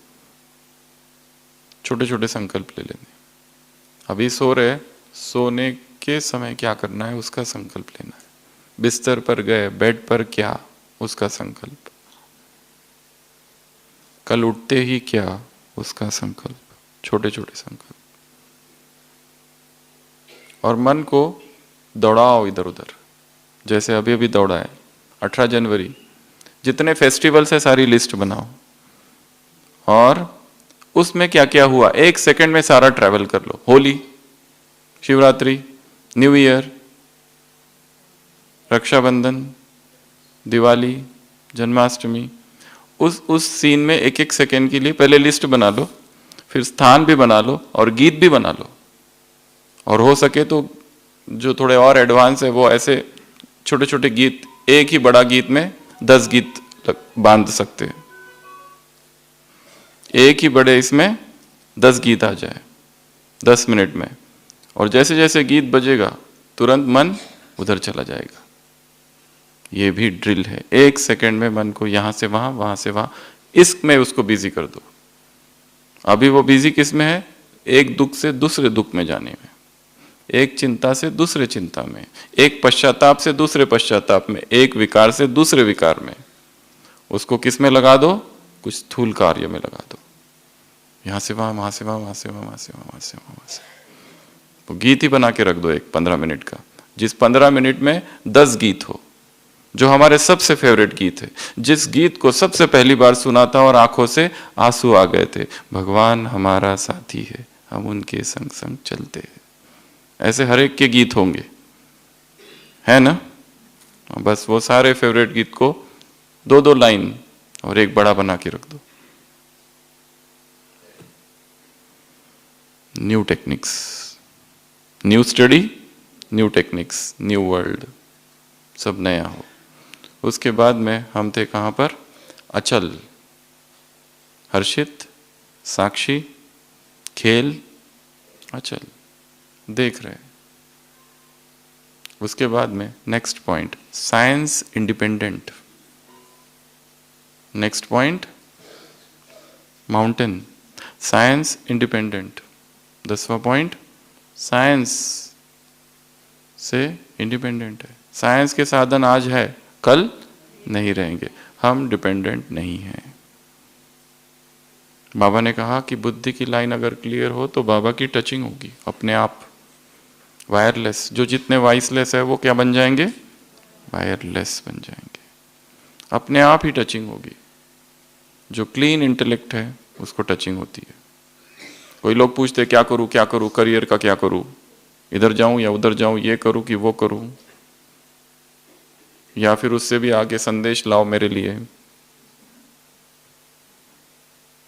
छोटे छोटे संकल्प ले लेने। अभी सो रहे, सोने के समय क्या करना है उसका संकल्प लेना है। बिस्तर पर गए, बेड पर क्या, उसका संकल्प। कल उठते ही क्या, उसका संकल्प। छोटे छोटे संकल्प। और मन को दौड़ाओ इधर उधर, जैसे अभी अभी दौड़ा है 18 जनवरी। जितने फेस्टिवल्स है सारी लिस्ट बनाओ, और उसमें क्या क्या हुआ 1 सेकंड में सारा ट्रैवल कर लो। होली, शिवरात्रि, न्यू ईयर, रक्षाबंधन, दिवाली, जन्माष्टमी, उस सीन में एक एक सेकेंड के लिए पहले लिस्ट बना लो, फिर स्थान भी बना लो और गीत भी बना लो। और हो सके तो जो थोड़े और एडवांस है वो ऐसे छोटे छोटे गीत, एक ही बड़ा गीत में 10 गीत बांध सकते हैं। एक ही बड़े इसमें 10 गीत आ जाए 10 मिनट में, और जैसे जैसे गीत बजेगा तुरंत मन उधर चला जाएगा। ये भी ड्रिल है। 1 सेकेंड में मन को यहां से वहां, वहां से वहां, इसमें उसको बिजी कर दो। अभी वो बिजी किस में है? एक दुख से दूसरे दुख में जाने में, एक चिंता से दूसरे चिंता में, एक पश्चाताप से दूसरे पश्चाताप में, एक विकार से दूसरे विकार में। उसको किस में लगा दो? कुछ स्थूल कार्य में लगा दो। यहां से वहां, वहां से वहां, वहां से वहां, वहां से वहां, वहां से वहां, वहां से। तो गीत ही बना के रख दो एक 15 मिनट का, जिस 15 मिनट में 10 गीत हो, जो हमारे सबसे फेवरेट गीत है, जिस गीत को सबसे पहली बार सुना था और आंखों से आंसू आ गए थे, भगवान हमारा साथी है, हम उनके संग संग चलते हैं। ऐसे हर एक के गीत होंगे, है ना? बस वो सारे फेवरेट गीत को 2-2 लाइन और एक बड़ा बना के रख दो। New techniques, new study, new techniques, new world, सब नया हो। उसके बाद में हम थे कहां पर? अचल, हर्षित, साक्षी, खेल, अचल, देख रहे। उसके बाद में next point, science independent. Next point, mountain, science independent. 10वां पॉइंट, साइंस से इंडिपेंडेंट है। साइंस के साधन आज है, कल नहीं रहेंगे, हम डिपेंडेंट नहीं हैं। बाबा ने कहा कि बुद्धि की लाइन अगर क्लियर हो तो बाबा की टचिंग होगी अपने आप। वायरलेस, जो जितने वॉइसलेस है वो क्या बन जाएंगे? वायरलेस बन जाएंगे, अपने आप ही टचिंग होगी। जो क्लीन इंटेलेक्ट है उसको टचिंग होती है। कोई लोग पूछते क्या करूं, क्या करूं, करियर का क्या करूं, इधर जाऊं या उधर जाऊं, ये करूं कि वो करूं, या फिर उससे भी आगे संदेश लाओ मेरे लिए।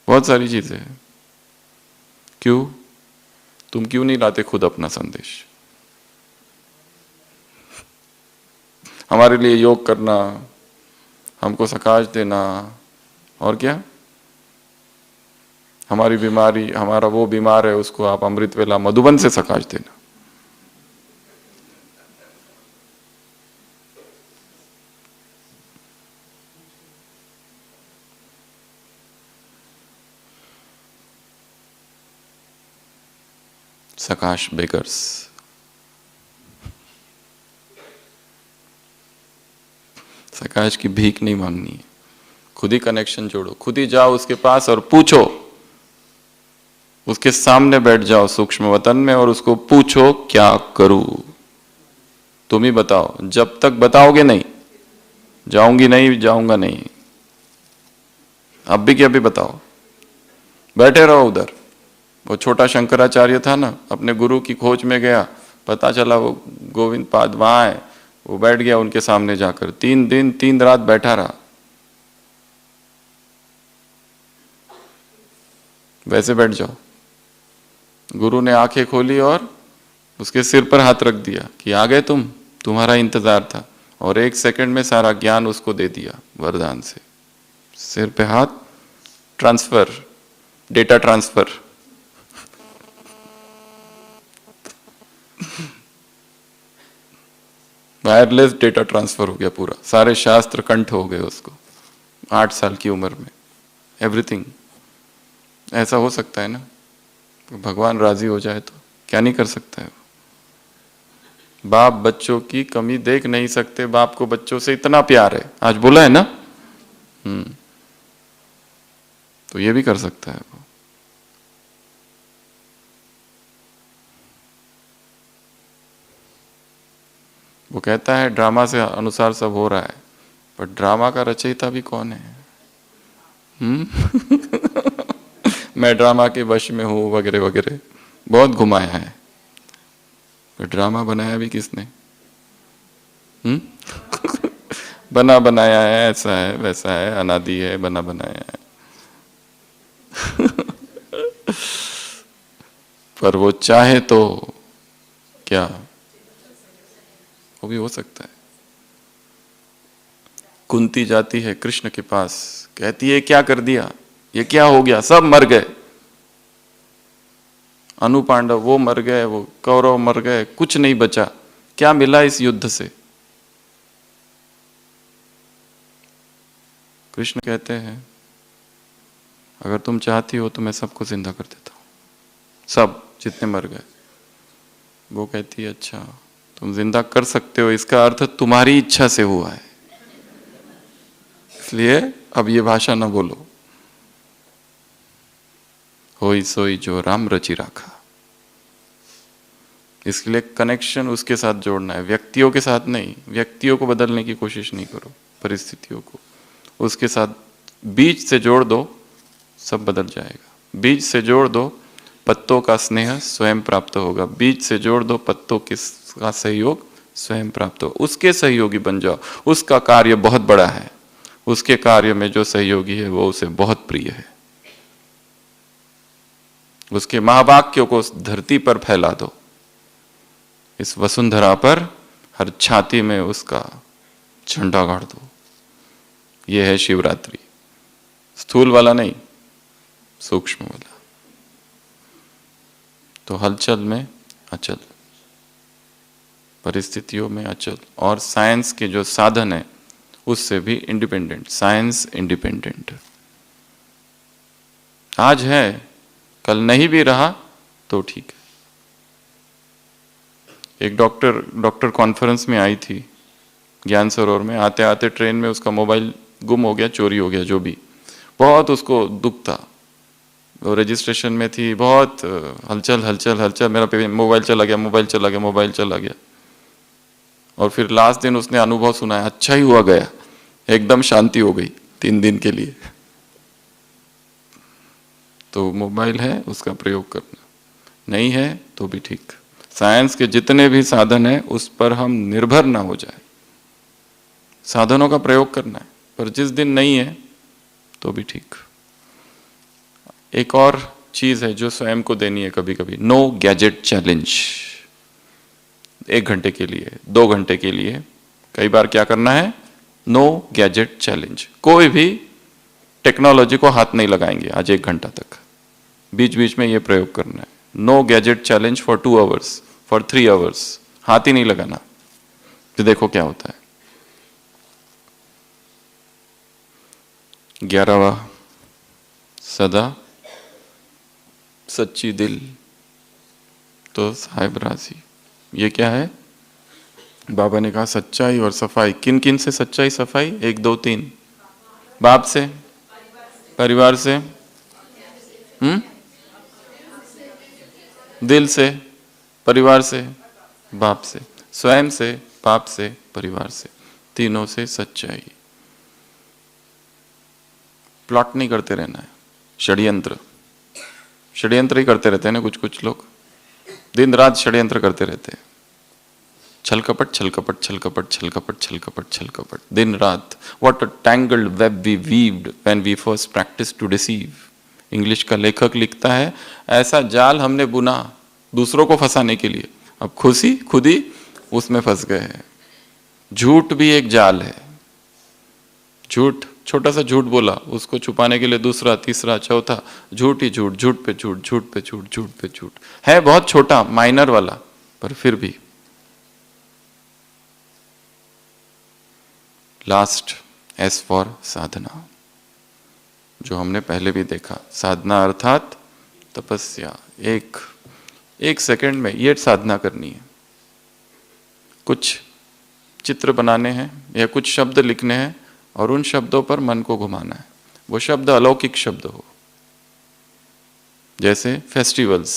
बहुत सारी चीजें हैं। क्यों? तुम क्यों नहीं लाते खुद अपना संदेश? हमारे लिए योग करना, हमको सकाश देना, और क्या? हमारी बीमारी, हमारा वो बीमार है उसको आप अमृत वेला मधुबन से सकाश देना। सकाश बेगर्स। सकाश की भीख नहीं मांगनी है, खुद ही कनेक्शन जोड़ो, खुद ही जाओ उसके पास और पूछो। उसके सामने बैठ जाओ सूक्ष्म वतन में और उसको पूछो क्या करूं? तुम ही बताओ। जब तक बताओगे नहीं, जाऊंगी नहीं, जाऊंगा नहीं। अब भी क्या भी बताओ, बैठे रहो उधर। वो छोटा शंकराचार्य था ना, अपने गुरु की खोज में गया, पता चला वो गोविंद पाद वहां है, वो बैठ गया उनके सामने जाकर, 3 दिन 3 रात बैठा रहा। वैसे बैठ जाओ। गुरु ने आंखें खोली और उसके सिर पर हाथ रख दिया कि आ गए तुम, तुम्हारा इंतजार था, और 1 सेकंड में सारा ज्ञान उसको दे दिया वरदान से। सिर पे हाथ, transfer, data transfer. Wireless data transfer हो गया पूरा, सारे शास्त्र कंठ हो गए उसको 8 साल की उम्र में। एवरीथिंग ऐसा हो सकता है ना, भगवान राजी हो जाए तो क्या नहीं कर सकता है। बाप बच्चों की कमी देख नहीं सकते, बाप को बच्चों से इतना प्यार है, आज बोला है ना। तो ये भी कर सकता है वो। वो कहता है ड्रामा से अनुसार सब हो रहा है, पर ड्रामा का रचयिता भी कौन है? मैं ड्रामा के वश में हूं वगैरह वगैरह, बहुत घुमाया है, पर ड्रामा बनाया भी किसने? बना बनाया है, ऐसा है वैसा है, अनादि है, बना बनाया है। पर वो चाहे तो क्या, वो भी हो सकता है। कुंती जाती है कृष्ण के पास, कहती है क्या कर दिया, ये क्या हो गया, सब मर गए, अनुपांडव वो मर गए, वो कौरव मर गए, कुछ नहीं बचा, क्या मिला इस युद्ध से। कृष्ण कहते हैं अगर तुम चाहती हो तो मैं सबको जिंदा कर देता हूं, सब जितने मर गए। वो कहती है अच्छा तुम जिंदा कर सकते हो, इसका अर्थ तुम्हारी इच्छा से हुआ है, इसलिए अब ये भाषा ना बोलो। होई सोई जो राम रचि राखा। इसके लिए कनेक्शन उसके साथ जोड़ना है, व्यक्तियों के साथ नहीं। व्यक्तियों को बदलने की कोशिश नहीं करो, परिस्थितियों को उसके साथ बीज से जोड़ दो, सब बदल जाएगा। बीज से जोड़ दो, पत्तों का स्नेह स्वयं प्राप्त होगा। बीज से जोड़ दो, पत्तों का सहयोग स्वयं प्राप्त हो। उसके सहयोगी बन जाओ, उसका कार्य बहुत बड़ा है, उसके कार्य में जो सहयोगी है वो उसे बहुत प्रिय है। उसके महावाक्यों को उस धरती पर फैला दो, इस वसुंधरा पर हर छाती में उसका झंडा गाड़ दो। यह है शिवरात्रि, स्थूल वाला नहीं, सूक्ष्म वाला। तो हलचल में अचल, परिस्थितियों में अचल, और साइंस के जो साधन है उससे भी इंडिपेंडेंट। साइंस इंडिपेंडेंट आज है, कल नहीं भी रहा तो ठीक है। एक डॉक्टर कॉन्फ्रेंस में आई थी ज्ञान सरोवर में, आते आते ट्रेन में उसका मोबाइल गुम हो गया, चोरी हो गया, जो भी, बहुत उसको दुख था। वो रजिस्ट्रेशन में थी, बहुत हलचल हलचल हलचल, मेरा मोबाइल चला गया, मोबाइल चला गया, मोबाइल चला गया। और फिर लास्ट दिन उसने अनुभव सुनाया, अच्छा ही हुआ गया, एकदम शांति हो गई 3 दिन के लिए। तो मोबाइल है उसका प्रयोग करना, नहीं है तो भी ठीक। साइंस के जितने भी साधन है उस पर हम निर्भर ना हो जाए, साधनों का प्रयोग करना है, पर जिस दिन नहीं है तो भी ठीक। एक और चीज है जो स्वयं को देनी है कभी कभी, नो गैजेट चैलेंज। 1 घंटे के लिए, 2 घंटे के लिए, कई बार क्या करना है, नो गैजेट चैलेंज। कोई भी टेक्नोलॉजी को हाथ नहीं लगाएंगे आज 1 घंटा तक, बीच बीच में ये प्रयोग करना है। No gadget challenge for 2 hours, for 3 hours, हाथ ही नहीं लगाना। तो देखो क्या होता है। 11वां, सदा सच्ची दिल तो साहिब राजी। ये क्या है, बाबा ने कहा सच्चाई और सफाई। किन किन से सच्चाई सफाई, 1 2 3, बाप से, परिवार से, दिल से, परिवार से, बाप से, स्वयं से, बाप से, परिवार से, तीनों से सच्चाई। प्लॉट नहीं करते रहना है, षड्यंत्र ही करते रहते हैं ना कुछ कुछ लोग, दिन रात षड्यंत्र करते रहते हैं। छल कपट छल कपट छल कपट छल कपट छल कपट छल कपट, दिन रात। What a tangled web we weaved when we first practice to deceive. English का लेखक लिखता है, ऐसा जाल हमने बुना दूसरों को फंसाने के लिए, अब खुद ही उसमें फंस गए हैं। झूठ भी एक जाल है। झूठ, छोटा सा झूठ बोला, उसको छुपाने के लिए दूसरा, तीसरा, चौथा, झूठ ही झूठ, झूठ पे झूठ, झूठ पे झूठ, झूठ पे झूठ। है बहुत छोटा, माइनर वाला, पर फिर भी। लास्ट, एस फॉर साधना, जो हमने पहले भी देखा। साधना अर्थात तपस्या। एक सेकंड में ये साधना करनी है। कुछ चित्र बनाने हैं या कुछ शब्द लिखने हैं और उन शब्दों पर मन को घुमाना है। वो शब्द अलौकिक शब्द हो, जैसे फेस्टिवल्स,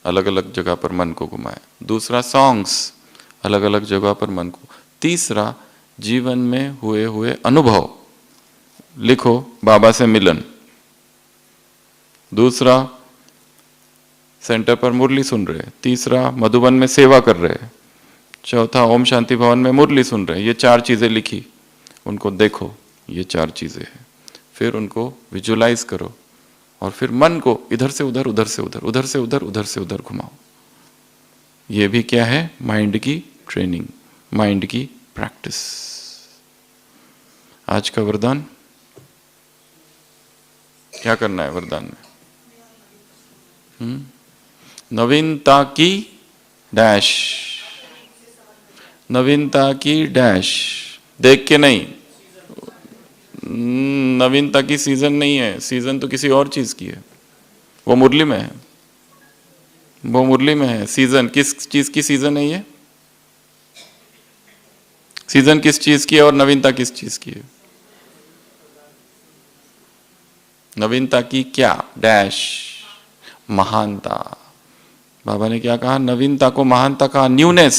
अलग अलग जगह पर मन को घुमाए। दूसरा, सॉन्ग्स, अलग अलग जगह पर मन को। तीसरा, जीवन में हुए अनुभव लिखो, बाबा से मिलन। दूसरा, सेंटर पर मुरली सुन रहे। तीसरा, मधुबन में सेवा कर रहे। चौथा ओम शांति भवन में मुरली सुन रहे हैं, ये 4 चीजें लिखी, उनको देखो, ये 4 चीजें हैं। फिर उनको विजुलाइज करो और फिर मन को इधर से उधर, उधर से उधर, उधर से उधर, उधर से उधर घुमाओ। ये भी क्या है? माइंड की ट्रेनिंग, माइंड की प्रैक्टिस। आज का वरदान क्या करना है? वरदान में नवीनता की डैश, नवीनता की डैश, देख के नहीं। नवीनता की सीजन नहीं है, सीजन तो किसी और चीज की है, वो मुरली में है, वो मुरली में है। सीजन किस चीज की सीजन है? ये सीजन किस चीज की है और नवीनता किस चीज की है? नवीनता की क्या? डैश, महानता। बाबा ने क्या कहा? नवीनता को महानता कहा। न्यूनेस,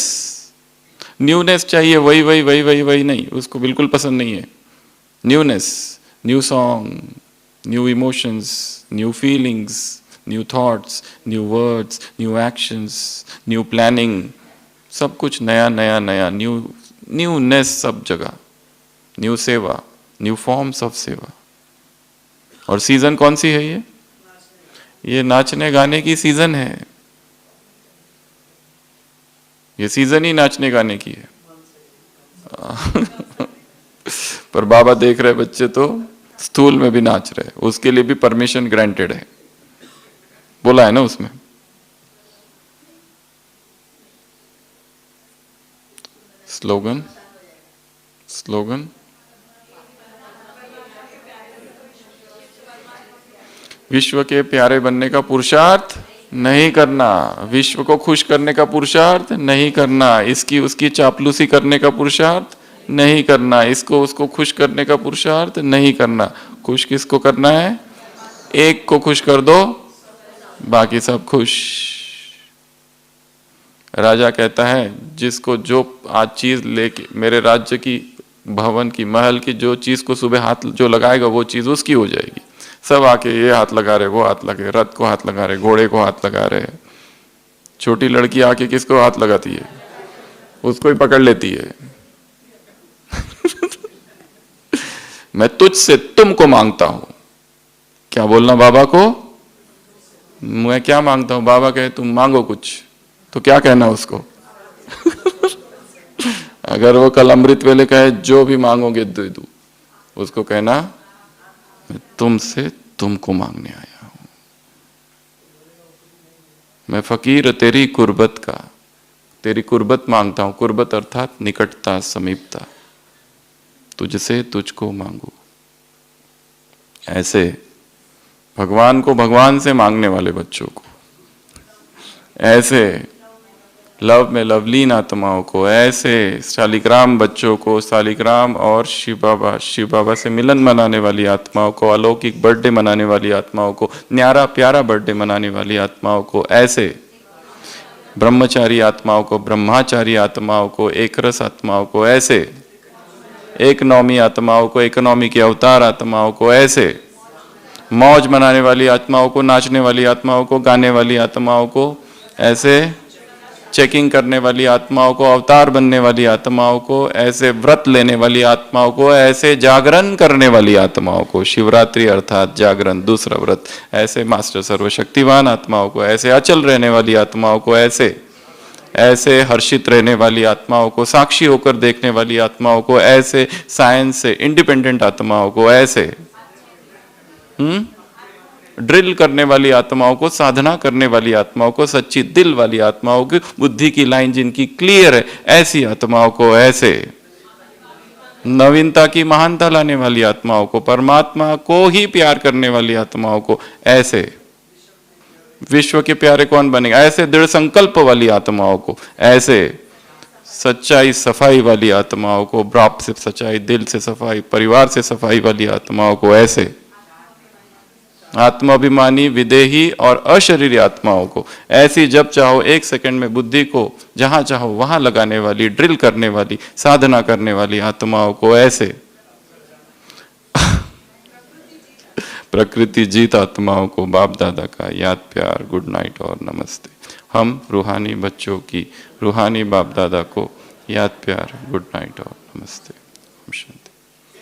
न्यूनेस चाहिए, वही वही वही वही वही नहीं, उसको बिल्कुल पसंद नहीं है। Newness, new song, new emotions, new feelings, new thoughts, new words, new actions, new planning, सब कुछ नया नया नया, न्यूनेस सब जगह, न्यू सेवा, न्यू फॉर्म्स ऑफ सेवा। और सीजन कौन सी है? ये नाचने गाने की सीजन है, ये सीजन ही नाचने गाने की है। पर बाबा देख रहे बच्चे तो स्थूल में भी नाच रहे, उसके लिए भी परमिशन ग्रांटेड है, बोला है ना उसमें। स्लोगन, स्लोगन विश्व के प्यारे बनने का पुरुषार्थ नहीं करना, विश्व को खुश करने का पुरुषार्थ नहीं करना, इसकी उसकी चापलूसी करने का पुरुषार्थ नहीं करना, इसको उसको खुश करने का पुरुषार्थ नहीं करना। खुश किसको करना है? एक को खुश कर दो, बाकी सब खुश। राजा कहता है जिसको जो आज चीज लेके, मेरे राज्य की, भवन की, महल की जो चीज को सुबह हाथ जो लगाएगा वो चीज उसकी हो जाएगी। सब आके ये हाथ लगा रहे, वो हाथ लगे, रथ को हाथ लगा रहे, घोड़े को हाथ लगा रहे। छोटी लड़की आके किसको हाथ लगाती है? उसको ही पकड़ लेती है। मैं तुझसे तुमको मांगता हूं। क्या बोलना बाबा को? मैं क्या मांगता हूं? बाबा कहे तुम मांगो कुछ, तो क्या कहना उसको? अगर वो कल अमृत वेले कहे जो भी मांगोगे दे दूं, उसको कहना मैं तुमसे तुमको मांगने आया हूं। मैं फकीर तेरी कुर्बत का, तेरी कुर्बत मांगता हूं। कुर्बत अर्थात निकटता, समीपता। तुझसे तुझको मांगू। ऐसे भगवान को भगवान से मांगने वाले बच्चों को, ऐसे लव में लवलीन आत्माओं को, ऐसे शालिग्राम बच्चों को, शालिग्राम और शिव बाबा से मिलन मनाने वाली आत्माओं को, अलौकिक बर्थडे मनाने वाली आत्माओं को, न्यारा प्यारा बर्थडे मनाने वाली आत्माओं को, ऐसे ब्रह्मचारी आत्माओं को, ब्रह्माचारी आत्माओं को, एकरस आत्माओं को, ऐसे एक नौमी आत्माओं को, इकोनॉमी के अवतार आत्माओं को, ऐसे मौज मनाने वाली आत्माओं को, नाचने वाली आत्माओं को, गाने वाली आत्माओं को, ऐसे चेकिंग करने वाली आत्माओं को, अवतार बनने वाली आत्माओं को, ऐसे व्रत लेने वाली आत्माओं को, ऐसे जागरण करने वाली आत्माओं को, शिवरात्रि अर्थात जागरण, दूसरा व्रत, ऐसे मास्टर सर्वशक्तिवान आत्माओं को, ऐसे अचल रहने वाली आत्माओं को, ऐसे हर्षित रहने वाली आत्माओं को, साक्षी होकर देखने वाली आत्माओं को, ऐसे साइंस से इंडिपेंडेंट आत्माओं को, ऐसे ड्रिल करने वाली आत्माओं को, साधना करने वाली आत्माओं को, सच्ची दिल वाली आत्माओं की, बुद्धि की लाइन जिनकी क्लियर है, ऐसी आत्माओं को, ऐसे नवीनता की महानता लाने वाली आत्माओं को, परमात्मा को ही प्यार करने वाली आत्माओं को, ऐसे विश्व के प्यारे कौन बनेगा, ऐसे दृढ़ संकल्प वाली आत्माओं को, ऐसे सच्चाई सफाई वाली आत्माओं को, बाप से सच्चाई, दिल से सफाई, परिवार से सफाई वाली आत्माओं को, ऐसे आत्माभिमानी, विदेही और अशरीरी आत्माओं को, ऐसी जब चाहो एक सेकंड में बुद्धि को जहां चाहो वहां लगाने वाली, ड्रिल करने वाली, साधना करने वाली आत्माओं को, ऐसे प्रकृति जीत आत्माओं को बाप दादा का याद प्यार, गुड नाइट और नमस्ते। हम रूहानी बच्चों की रूहानी बाप दादा को याद प्यार, गुड नाइट और नमस्ते। ओम शांति।